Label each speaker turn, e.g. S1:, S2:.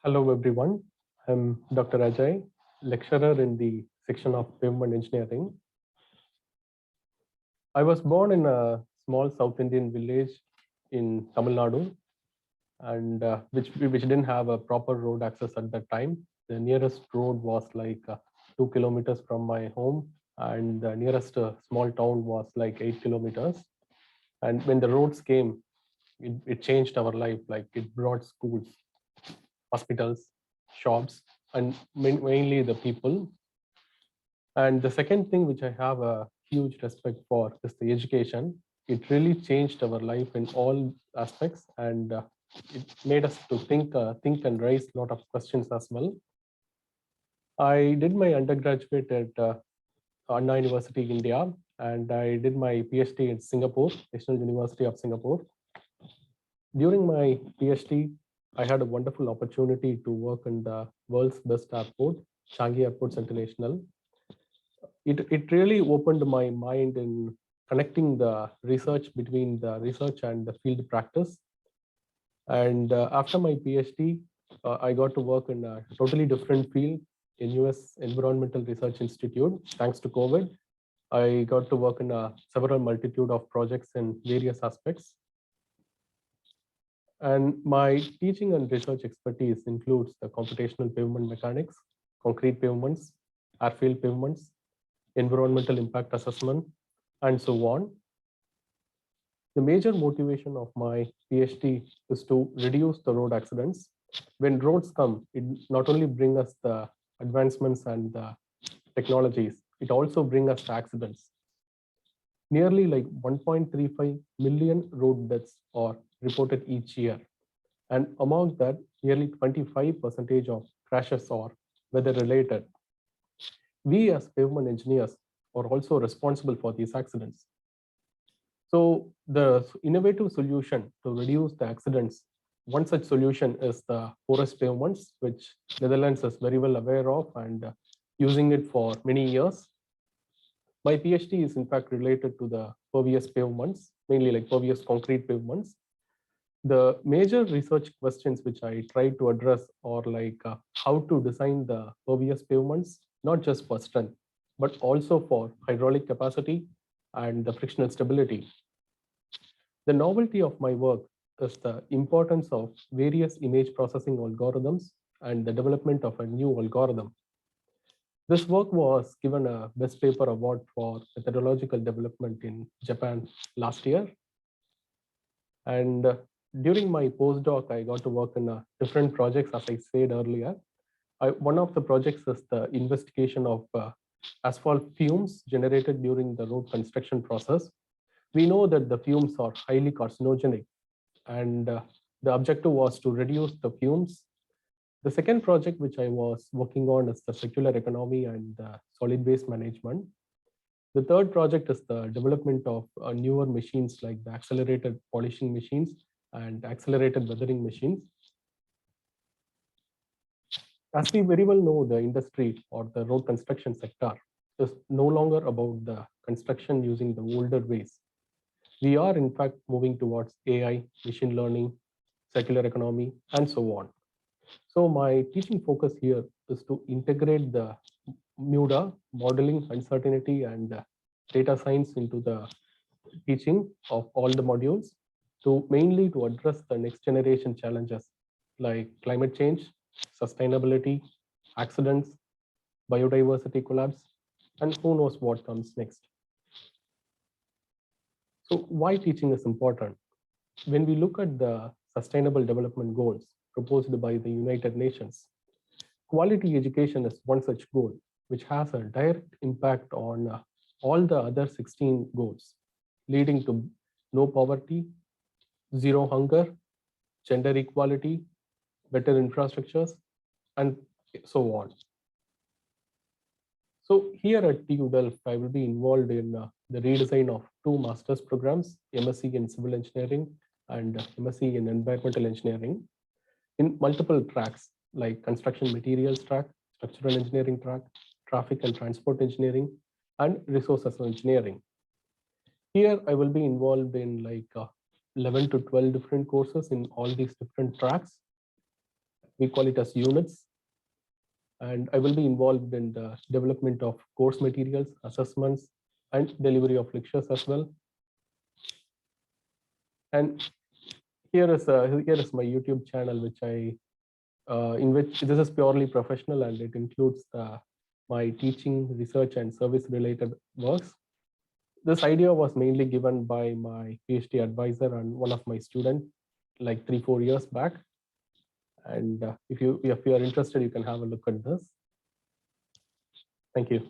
S1: Hello, everyone. I'm Dr. Ajay, lecturer in the section of Pavement Engineering. I was born in a small South Indian village in Tamil Nadu, and which didn't have a proper road access at that time. The nearest road was like 2 kilometers from my home, and the nearest small town was like 8 kilometers. And when the roads came, it changed our life. Like it brought schools, hospitals, shops, and mainly the people. And the second thing which I have a huge respect for is the education. It really changed our life in all aspects, and it made us to think and raise a lot of questions as well. I did my undergraduate at Anna University, India, and I did my PhD in Singapore, National University of Singapore. During my PhD, I had a wonderful opportunity to work in the world's best airport, Changi Airport International. It really opened my mind in connecting the research between the research and the field practice. And after my PhD, I got to work in a totally different field in US Environmental Research Institute. Thanks to COVID, I got to work in a several multitude of projects in various aspects. And my teaching and research expertise includes the computational pavement mechanics, concrete pavements, airfield pavements, environmental impact assessment, and so on. The major motivation of my PhD is to reduce the road accidents. When roads come, it not only brings us the advancements and the technologies, it also brings us the accidents. Nearly like 1.35 million road deaths are reported each year. And among that, nearly 25% of crashes are weather related. We as pavement engineers are also responsible for these accidents. So the innovative solution to reduce the accidents, one such solution is the porous pavements, which Netherlands is very well aware of and using it for many years. My PhD is in fact related to the pervious pavements, mainly like pervious concrete pavements. The major research questions which I try to address are like how to design the pervious pavements, not just for strength, but also for hydraulic capacity and the frictional stability. The novelty of my work is the importance of various image processing algorithms and the development of a new algorithm. This work was given a Best Paper Award for methodological development in Japan last year. And during my postdoc, I got to work in different projects, as I said earlier. One of the projects is the investigation of asphalt fumes generated during the road construction process. We know that the fumes are highly carcinogenic, and the objective was to reduce the fumes. The second project which I was working on is the circular economy and solid waste management. The third project is the development of newer machines like the accelerated polishing machines and accelerated weathering machines. As we very well know, the industry or the road construction sector is no longer about the construction using the older ways. We are in fact moving towards AI, machine learning, circular economy, and so on. So my teaching focus here is to integrate the MUDA, modeling, uncertainty, and data science into the teaching of all the modules to mainly to address the next generation challenges like climate change, sustainability, accidents, biodiversity collapse, and who knows what comes next. So why teaching is important? When we look at the Sustainable Development Goals proposed by the United Nations, quality education is one such goal, which has a direct impact on all the other 16 goals, leading to no poverty, zero hunger, gender equality, better infrastructures, and so on. So here at TU Delft, I will be involved in the redesign of two master's programs, MSc in Civil Engineering and MSc in Environmental Engineering, in multiple tracks like construction materials track, structural engineering track, traffic and transport engineering, and resources engineering. Here I will be involved in like 11 to 12 different courses in all these different tracks. We call it as units. And I will be involved in the development of course materials, assessments, and delivery of lectures as well. And here is my YouTube channel, which in which this is purely professional, and it includes my teaching, research, and service related works. This idea was mainly given by my PhD advisor and one of my students like 3-4 years back. And if you are interested, you can have a look at this. Thank you.